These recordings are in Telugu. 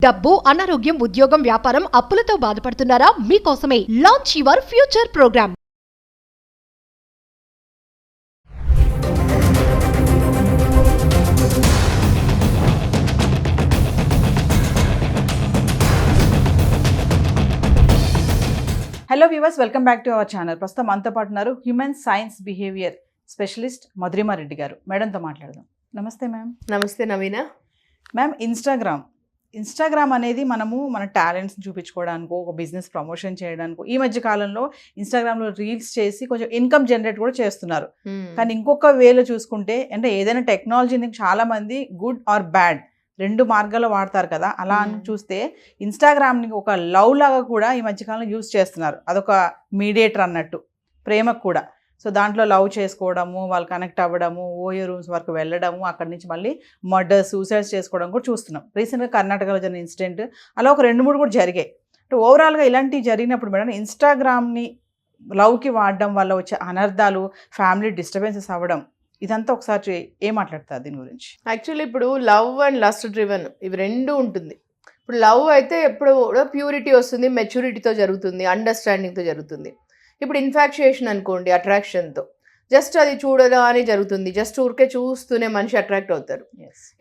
డబ్బు, అనారోగ్యం, ఉద్యోగం, వ్యాపారం, అప్పులతో బాధపడుతున్నారా? మీకోసమే launch your future programme. Hello viewers, welcome back to our channel. ప్రస్తుతం మనతో పాటు ఉన్నారు human science behaviour specialist Madhurima Reddy గారు. మేడంతో మాట్లాడదాం. నమస్తే మ్యామ్. నమస్తే నవీన. మ్యామ్, ఇన్స్టాగ్రామ్ అనేది మన టాలెంట్స్ చూపించుకోవడానికో, ఒక బిజినెస్ ప్రమోషన్ చేయడానికో ఈ మధ్య కాలంలో ఇన్స్టాగ్రామ్లో రీల్స్ చేసి కొంచెం ఇన్కమ్ జనరేట్ కూడా చేస్తున్నారు. కానీ ఇంకొక వేలో చూసుకుంటే, అంటే ఏదైనా టెక్నాలజీని చాలామంది గుడ్ ఆర్ బ్యాడ్ రెండు మార్గాల్లో వాడతారు కదా. అలా అని చూస్తే ఇన్స్టాగ్రామ్ని ఒక లవ్ లాగా కూడా ఈ మధ్యకాలంలో యూజ్ చేస్తున్నారు. అదొక మీడియేటర్ అన్నట్టు, ప్రేమకు కూడా. సో దాంట్లో లవ్ చేసుకోవడము, వాళ్ళు కనెక్ట్ అవ్వడము, ఓయో రూమ్స్ వరకు వెళ్ళడము, అక్కడి నుంచి మళ్ళీ మర్డర్స్, సూసైడ్స్ చేసుకోవడం కూడా చూస్తున్నాం. రీసెంట్గా కర్ణాటకలో జరిగిన ఇన్సిడెంట్ అలా ఒక 2-3 కూడా జరిగాయి. అంటే ఓవరాల్గా ఇలాంటివి జరిగినప్పుడు మేడం, ఇన్స్టాగ్రామ్ని లవ్కి వాడడం వల్ల వచ్చే అనర్థాలు, ఫ్యామిలీ డిస్టర్బెన్సెస్ అవ్వడం, ఇదంతా ఒకసారి ఏం మాట్లాడతారు దీని గురించి? యాక్చువల్లీ ఇప్పుడు లవ్ అండ్ లస్ట్ డ్రివెన్ ఇవి రెండు ఉంటుంది. ఇప్పుడు లవ్ అయితే ఎప్పుడు కూడా ప్యూరిటీ వస్తుంది, మెచ్యూరిటీతో జరుగుతుంది, అండర్స్టాండింగ్తో జరుగుతుంది. ఇప్పుడు ఇన్ఫాక్చుయేషన్ అనుకోండి, అట్రాక్షన్తో జస్ట్ అది చూడదా అని జరుగుతుంది. జస్ట్ ఊరికే చూస్తూనే మనిషి అట్రాక్ట్ అవుతారు.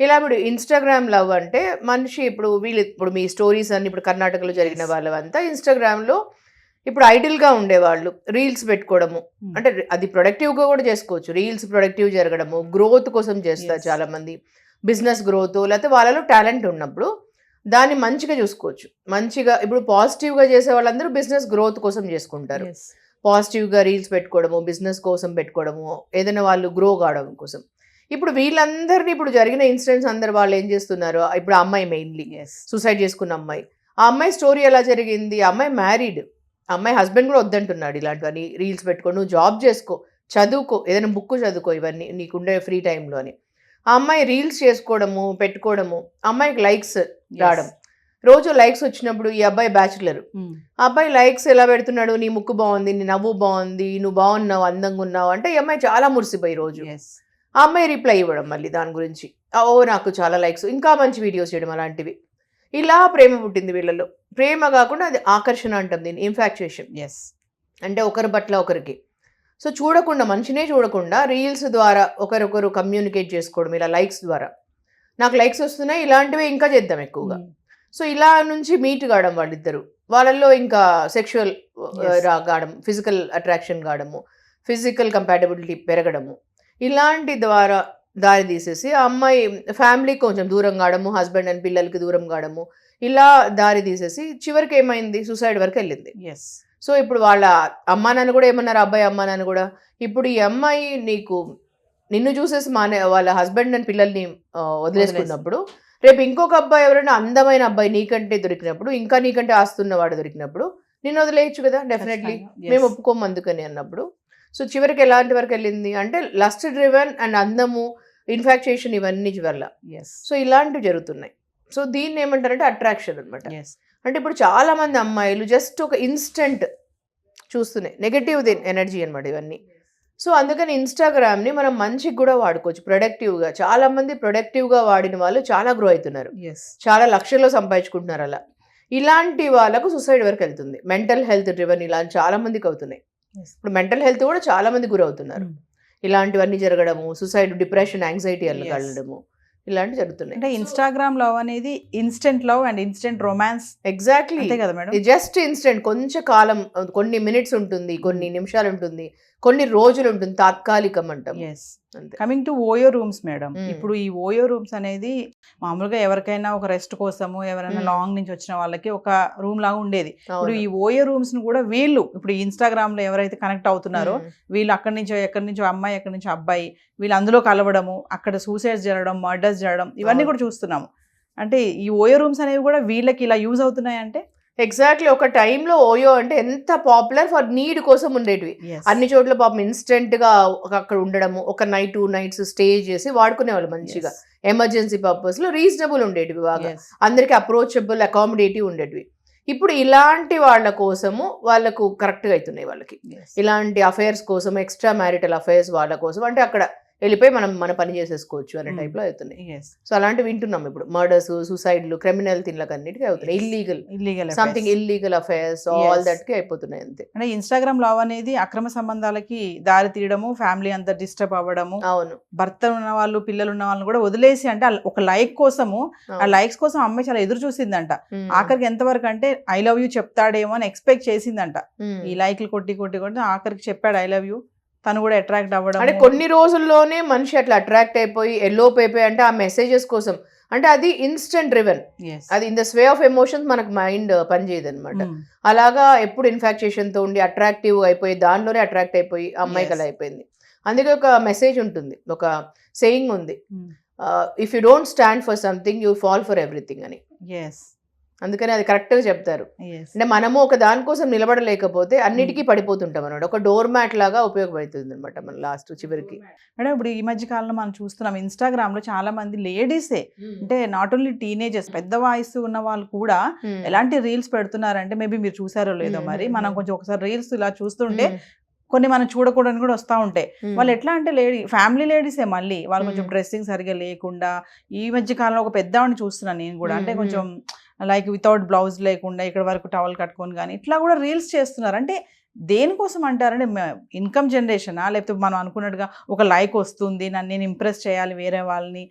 ఇలా ఇప్పుడు ఇన్స్టాగ్రామ్ లవ్ అంటే మనిషి ఇప్పుడు మీ స్టోరీస్ అన్ని ఇప్పుడు కర్ణాటకలో జరిగిన వాళ్ళంతా ఇన్స్టాగ్రామ్లో ఇప్పుడు ఐడిల్గా ఉండేవాళ్ళు రీల్స్ పెట్టుకోవడము, అంటే అది ప్రొడక్టివ్గా కూడా చేసుకోవచ్చు. రీల్స్ ప్రొడక్టివ్ జరగడము, గ్రోత్ కోసం చేస్తారు చాలామంది, బిజినెస్ గ్రోత్, లేకపోతే వాళ్ళలో టాలెంట్ ఉన్నప్పుడు దాన్ని మంచిగా చూసుకోవచ్చు. మంచిగా ఇప్పుడు పాజిటివ్గా చేసే వాళ్ళందరూ బిజినెస్ గ్రోత్ కోసం చేసుకుంటారు. పాజిటివ్గా రీల్స్ పెట్టుకోవడము, బిజినెస్ కోసం పెట్టుకోవడము, ఏదైనా వాళ్ళు గ్రో కావడం కోసం. ఇప్పుడు వీళ్ళందరినీ ఇప్పుడు జరిగిన ఇన్సిడెంట్స్ అందరు వాళ్ళు ఏం చేస్తున్నారు, ఇప్పుడు అమ్మాయి మెయిన్లీ సూసైడ్ చేసుకున్న అమ్మాయి, ఆ అమ్మాయి స్టోరీ ఎలా జరిగింది, ఆ అమ్మాయి మ్యారీడ్, అమ్మాయి హస్బెండ్ కూడా వద్దంటున్నాడు ఇలాంటివన్నీ రీల్స్ పెట్టుకో, నువ్వు జాబ్ చేసుకో, చదువుకో, ఏదైనా బుక్ చదువుకో, ఇవన్నీ నీకుండే ఫ్రీ టైంలో అని. ఆ అమ్మాయి రీల్స్ చేసుకోవడము, పెట్టుకోవడము, అమ్మాయికి లైక్స్ రావడం, రోజు లైక్స్ వచ్చినప్పుడు ఈ అబ్బాయి బ్యాచులర్, ఆ అబ్బాయి లైక్స్ ఎలా పెడుతున్నాడు, నీ ముక్కు బాగుంది, నీ నవ్వు బాగుంది, నువ్వు బాగున్నావు, అందంగా ఉన్నావు అంటే ఈ అమ్మాయి చాలా మురిసిపోయి రోజు ఆ అమ్మాయి రిప్లై ఇవ్వడం మళ్ళీ దాని గురించి, ఓ నాకు చాలా లైక్స్, ఇంకా మంచి వీడియోస్ చేయడం, అలాంటివి. ఇలా ప్రేమ పుట్టింది వీళ్ళలో. ప్రేమ కాకుండా అది ఆకర్షణ అంటాం దీన్ని, ఇన్ఫాక్చుయేషన్. అంటే ఒకరి పట్ల ఒకరికి. సో చూడకుండా, మనిషినే చూడకుండా రీల్స్ ద్వారా ఒకరొకరు కమ్యూనికేట్ చేసుకోవడం, ఇలా లైక్స్ ద్వారా. నాకు లైక్స్ వస్తున్నాయి, ఇలాంటివి ఇంకా చేద్దాం ఎక్కువగా. సో ఇలా నుంచి మీట్ కావడం వాళ్ళిద్దరు, వాళ్ళల్లో ఇంకా సెక్షువల్ కావడం, ఫిజికల్ అట్రాక్షన్ కావడము, ఫిజికల్ కంపాటబిలిటీ పెరగడము, ఇలాంటి ద్వారా దారి తీసేసి ఆ అమ్మాయి ఫ్యామిలీకి కొంచెం దూరం కావడము, హస్బెండ్ అండ్ పిల్లలకి దూరం కావడము, ఇలా దారి తీసేసి చివరికి ఏమైంది, సూసైడ్ వరకు వెళ్ళింది. సో ఇప్పుడు వాళ్ళ అమ్మా నాన్న కూడా ఏమన్నారు, అబ్బాయి అమ్మా నాన్న కూడా, ఇప్పుడు ఈ అమ్మాయి నిన్ను చూసేసి వాళ్ళ హస్బెండ్ అండ్ పిల్లల్ని వదిలేసుకున్నప్పుడు, రేపు ఇంకొక అబ్బాయి ఎవరైనా అందమైన అబ్బాయి నీకంటే దొరికినప్పుడు, ఇంకా నీకంటే ఆస్తున్నవాడు దొరికినప్పుడు నిన్ను వదిలేయచ్చు కదా, డెఫినెట్లీ మేము ఒప్పుకోము అందుకని అన్నప్పుడు. సో చివరికి ఎలాంటి వరకు వెళ్ళింది అంటే లస్ట్ డ్రివెన్ అండ్ అందము, ఇన్ఫాక్చుయేషన్, ఇవన్నీ వల్ల. సో ఇలాంటివి జరుగుతున్నాయి. సో దీన్ని ఏమంటారంటే అట్రాక్షన్ అనమాట. అంటే ఇప్పుడు చాలా మంది అమ్మాయిలు జస్ట్ ఒక ఇన్స్టెంట్ చూస్తున్నాయి, నెగటివ్ ఎనర్జీ అనమాట ఇవన్నీ. సో అందుకని ఇన్స్టాగ్రామ్ని మనం మంచిగా కూడా వాడుకోవచ్చు, ప్రొడక్టివ్గా. చాలా మంది ప్రొడక్టివ్గా వాడిన వాళ్ళు చాలా గ్రో అవుతున్నారు, చాలా లక్షల్లో సంపాదించుకుంటున్నారు. అలా ఇలాంటి వాళ్ళకు సూసైడ్ వరకు వెళ్తుంది. మెంటల్ హెల్త్ డ్రివెన్ ఇలా చాలా మందికి అవుతున్నాయి. ఇప్పుడు మెంటల్ హెల్త్ కూడా చాలా మంది గురవుతున్నారు. ఇలాంటివన్నీ జరగడము, సూసైడ్, డిప్రెషన్, యాంగ్జైటీ వెళ్ళడము, ఇలాంటివి జరుగుతున్నాయి. అంటే ఇన్స్టాగ్రామ్ లవ్ అనేది instant love and instant romance. Exactly కదా మేడం, జస్ట్ ఇన్స్టెంట్, కొంచెం కాలం, కొన్ని మినిట్స్ ఉంటుంది, కొన్ని నిమిషాలు ఉంటుంది, కొన్ని రోజులు ఉంటుంది, తాత్కాలికం అంటాం. Coming to OYO rooms madam, ఇప్పుడు ఈ ఓయో రూమ్స్ అనేది మామూలుగా ఎవరికైనా ఒక రెస్ట్ కోసము, ఎవరైనా లాంగ్ నుంచి వచ్చిన వాళ్ళకి ఒక రూమ్ లాగా ఉండేది. ఇప్పుడు ఈ ఓయో రూమ్స్ ను కూడా వీళ్ళు ఇప్పుడు ఇన్స్టాగ్రామ్ లో ఎవరైతే కనెక్ట్ అవుతున్నారో వీళ్ళు ఎక్కడి నుంచో అమ్మాయి, ఎక్కడి నుంచో అబ్బాయి, వీళ్ళు అందులో కలవడము, అక్కడ సూసైడ్స్ జరగడం, మర్డర్స్ జరగడం, ఇవన్నీ కూడా చూస్తున్నాము. అంటే ఈ ఓయో రూమ్స్ అనేవి కూడా వీళ్ళకి ఇలా యూజ్ అవుతున్నాయి. అంటే ఎగ్జాక్ట్లీ ఒక టైంలో ఓయో అంటే ఎంత పాపులర్, ఫర్ నీడ్ కోసం ఉండేటివి. అన్ని చోట్ల పాపం ఇన్స్టెంట్ గా అక్కడ ఉండడము, ఒక నైట్ 2 nights స్టే చేసి వాడుకునేవాళ్ళు మంచిగా, ఎమర్జెన్సీ పర్పస్ లో రీజనబుల్ ఉండేటివి, బాగా అందరికి అప్రోచబుల్, అకామిడేటివ్ ఉండేటివి. ఇప్పుడు ఇలాంటి వాళ్ళ కోసము వాళ్ళకు కరెక్ట్గా అవుతున్నాయి వాళ్ళకి, ఇలాంటి అఫైర్స్ కోసం, ఎక్స్ట్రా మ్యారిటల్ అఫైర్స్ వాళ్ళ కోసం. అంటే అక్కడ వెళ్ళిపోయి మనం మన పని చేసేసుకోవచ్చు అనే Hmm. టైప్లో అవుతున్నాయి. ఎస్ సో అలాంటివి వింటున్నాం ఇప్పుడు, మర్డర్స్, సూసైడ్లు, క్రిమినల్ థింగ్లకు అన్నిటికీ అవుతున్నాయి. Illegal something illegal affairs all Yes. That కి అయిపోతున్నాయి అంతే. అంటే ఇన్స్టాగ్రామ్ లవ్ అనేది అక్రమ సంబంధాలకి దారి తీయడము, ఫ్యామిలీ అంతా డిస్టర్బ్ అవ్వడము, అవును, భర్త ఉన్న వాళ్ళు పిల్లలు ఉన్న వాళ్ళని కూడా వదిలేసి, అంటే ఒక లైక్ కోసము, ఆ లైక్స్ కోసం అమ్మాయి చాలా ఎదురు చూసిందంట. ఆఖరికి ఎంతవరకు అంటే ఐ లవ్ యూ చెప్తాడేమో అని ఎక్స్పెక్ట్ చేసిందంట. ఈ లైక్లు కొట్టి కొట్టి కొట్టి ఆఖరికి చెప్పాడు ఐ లవ్ యూ. తను కూడా అట్రాక్ట్ అవ్వడం, అంటే కొన్ని రోజుల్లోనే మనిషి అట్లా అట్రాక్ట్ అయిపోయి ఎల్లోప్ అయిపోయి, అంటే ఆ మెసేజెస్ కోసం, అంటే అది ఇన్స్టెంట్ డ్రివెన్, అది ఇన్ ద స్వే ఆఫ్ ఎమోషన్స్ మనకు మైండ్ పనిచేయదు అనమాట. అలాగా ఎప్పుడు ఇన్ఫాక్చుయేషన్ తో ఉండి అట్రాక్టివ్ అయిపోయి దానిలోనే అట్రాక్ట్ అయిపోయి అమ్మాయికి అలా అయిపోయింది. అందుకే ఒక మెసేజ్ ఉంటుంది, ఒక సేయింగ్ ఉంది, if you don't stand for something you fall for everything అని. అందుకని అది కరెక్ట్ గా చెప్తారు. అంటే మనము ఒక దానికోసం నిలబడలేకపోతే అన్నిటికీ పడిపోతుంటాం అన్నమాట. ఒక డోర్ మ్యాట్ లాగా ఉపయోగపడుతుంది అనమాట మన లాస్ట్ చివరికి. మేడం ఇప్పుడు ఈ మధ్య కాలంలో మనం చూస్తున్నాం ఇన్స్టాగ్రామ్ లో చాలా మంది లేడీసే, అంటే నాట్ ఓన్లీ టీనేజర్స్, పెద్ద వయసు ఉన్న వాళ్ళు కూడా ఎలాంటి రీల్స్ పెడుతున్నారంటే, మేబీ మీరు చూసారో లేదో మరి, మనం కొంచెం ఒకసారి రీల్స్ ఇలా చూస్తుంటే కొన్ని మనం చూడకూడని కూడా వస్తూ ఉంటాయి. వాళ్ళు ఎట్లా అంటే ఫ్యామిలీ లేడీసే, మళ్ళీ వాళ్ళు కొంచెం డ్రెస్సింగ్ సరిగా లేకుండా, ఈ మధ్య కాలంలో ఒక పెద్దవాడిని చూస్తున్నాను నేను కూడా, అంటే కొంచెం లైక్ వితౌట్ బ్లౌజ్ లేకుండా ఇక్కడ వరకు టవల్ కట్టుకొని కానీ ఇట్లా కూడా రీల్స్ చేస్తున్నారు. అంటే దేనికోసం అంటారంటే ఇన్కమ్ జనరేషనా, లేకపోతే మనం అనుకున్నట్టుగా ఒక లైక్ వస్తుంది, నన్ను నేను ఇంప్రెస్ చేయాలి వేరే వాళ్ళని,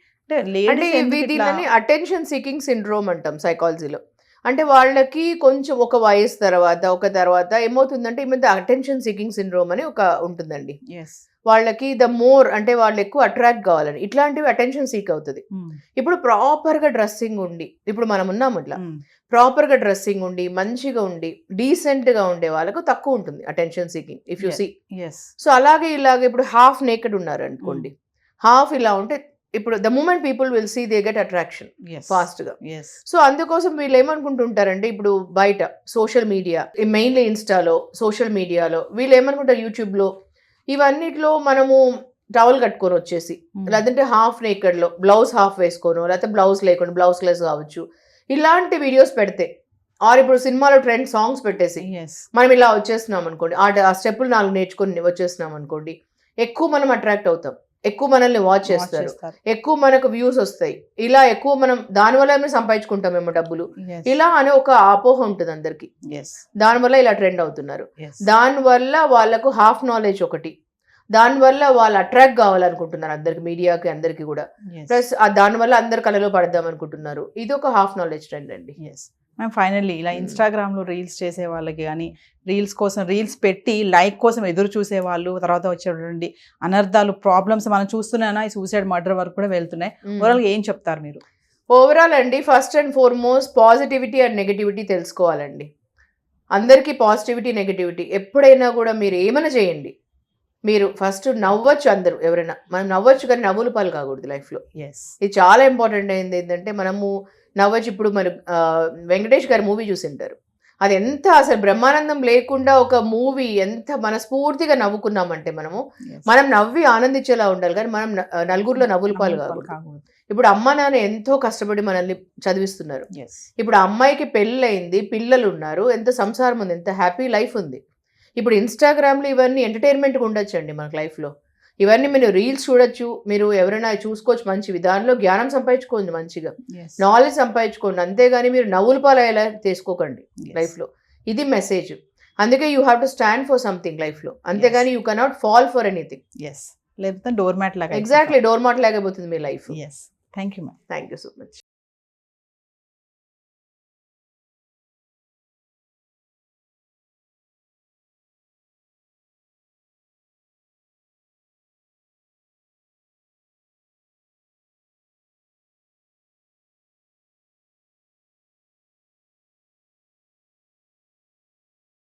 అంటే దీనిని అటెన్షన్ సీకింగ్ సిండ్రోమ్ అంటాం సైకాలజీలో. అంటే వాళ్ళకి కొంచెం ఒక వయసు తర్వాత ఏమవుతుందంటే ఈ మధ్య అటెన్షన్ సీకింగ్ సిండ్రోమ్ అని ఒక ఉంటుందండి. వాళ్ళకి ద మోర్ అంటే వాళ్ళు ఎక్కువ అట్రాక్ట్ కావాలని ఇట్లాంటివి అటెన్షన్ సీక్ అవుతుంది. ఇప్పుడు ప్రాపర్ గా డ్రెస్సింగ్ ఉండి, ఇప్పుడు మనం ఉన్నాము ఇట్లా ప్రాపర్ గా డ్రెస్సింగ్ ఉండి మంచిగా ఉండి డీసెంట్ గా ఉండే వాళ్ళకు తక్కువ ఉంటుంది attention seeking, if you see. So అలాగే ఇలాగే ఇప్పుడు హాఫ్ నేకెడ్ ఉన్నారు అనుకోండి, హాఫ్ ఇలా ఉంటే ఇప్పుడు the moment people will see they get attraction fast గా. సో అందుకోసం వీళ్ళు ఏమనుకుంటుంటారంటే, ఇప్పుడు బయట సోషల్ మీడియా, మెయిన్లీ ఇన్స్టాలో, సోషల్ మీడియాలో వీళ్ళు ఏమనుకుంటారు, యూట్యూబ్ లో ఇవన్నిట్లో మనము టవల్ కట్టుకొని వచ్చేసి, లేదంటే హాఫ్ నేకెడ్ లో బ్లౌజ్ హాఫ్ వేసుకోను, లేకపోతే బ్లౌజ్ లేకుండా బ్లౌజ్ లెస్ కావచ్చు, ఇలాంటి వీడియోస్ పెడితే, ఆర్ ఇప్పుడు సినిమాలో ట్రెండ్ సాంగ్స్ పెట్టేసి మనం ఇలా వచ్చేస్తున్నాం అనుకోండి, ఆ స్టెప్పులు 4 నేర్చుకొని వచ్చేస్తున్నాం అనుకోండి, ఎక్కువ మనం అట్రాక్ట్ అవుతాం, ఎక్కువ మనల్ని వాచ్ చేస్తారు, ఎక్కువ మనకు వ్యూస్ వస్తాయి, ఇలా ఎక్కువ మనం దానివల్ల ఏమైనా సంపాదించుకుంటామేమో డబ్బులు, ఇలా అనే ఒక అపోహ ఉంటుంది అందరికి. దానివల్ల ఇలా ట్రెండ్ అవుతున్నారు. దానివల్ల వాళ్ళకు హాఫ్ నాలెడ్జ్ ఒకటి, దానివల్ల వాళ్ళు అట్రాక్ట్ కావాలనుకుంటున్నారు అందరికి, మీడియాకి అందరికి కూడా, ప్లస్ దానివల్ల అందరు కళలో పడదాం అనుకుంటున్నారు. ఇది ఒక హాఫ్ నాలెడ్జ్ ట్రెండ్ అండి. మ్యామ్ ఫైనల్లీ ఇలా ఇన్స్టాగ్రామ్లో రీల్స్ చేసే వాళ్ళకి కానీ, రీల్స్ కోసం రీల్స్ పెట్టి లైక్ కోసం ఎదురు చూసే వాళ్ళు, తర్వాత వచ్చేటువంటి అనర్థాలు, ప్రాబ్లమ్స్ మనం చూస్తున్నానా, ఈ సూసైడ్ మర్డర్ వరకు కూడా వెళ్తున్నాయి. ఓవరాల్గా ఏం చెప్తారు మీరు? ఓవరాల్ అండి, first and foremost positivity and negativity తెలుసుకోవాలండి. అందరికీ పాజిటివిటీ నెగటివిటీ ఎప్పుడైనా కూడా మీరు ఏమైనా చేయండి, మీరు ఫస్ట్ నవ్వచ్చు, అందరూ ఎవరైనా మనం నవ్వచ్చు, కానీ నవ్వుల పాలు కాకూడదు లైఫ్లో. ఇది చాలా ఇంపార్టెంట్ అయింది. ఏంటంటే మనము నవ్వచ్చు. ఇప్పుడు మరి వెంకటేష్ గారి మూవీ చూసింటారు, అది ఎంత అసలు బ్రహ్మానందం లేకుండా ఒక మూవీ ఎంత మనస్ఫూర్తిగా నవ్వుకున్నామంటే, మనం నవ్వి ఆనందించేలా ఉండాలి, కానీ మనం నలుగురిలో నవ్వుల పాలు కాకూడదు. ఇప్పుడు అమ్మ నాన్న ఎంతో కష్టపడి మనల్ని చదివిస్తున్నారు. ఇప్పుడు అమ్మాయికి పెళ్ళయింది, పిల్లలు ఉన్నారు, ఎంత సంసారం ఉంది, ఎంత హ్యాపీ లైఫ్ ఉంది. ఇప్పుడు ఇన్స్టాగ్రామ్లో ఇవన్నీ ఎంటర్టైన్మెంట్గా ఉండొచ్చండి మనకు లైఫ్లో. ఇవన్నీ మీరు రీల్స్ చూడొచ్చు, మీరు ఎవరైనా చూసుకోవచ్చు, మంచి విధానంలో జ్ఞానం సంపాదించుకోండి, మంచిగా నాలెడ్జ్ సంపాదించుకోండి, అంతేగాని మీరు నవ్వుల పాలు అయ్యేలా తీసుకోకండి లైఫ్లో. ఇది మెసేజ్. అందుకే you have to stand for something లైఫ్లో, అంతేగాని you cannot fall for anything. లేకపోతే డోర్ మ్యాట్ లాగా, ఎగ్జాక్ట్లీ డోర్ మ్యాట్ లాగైపోతుంది మీ లైఫ్. Thank you ma'am. Thank you so much.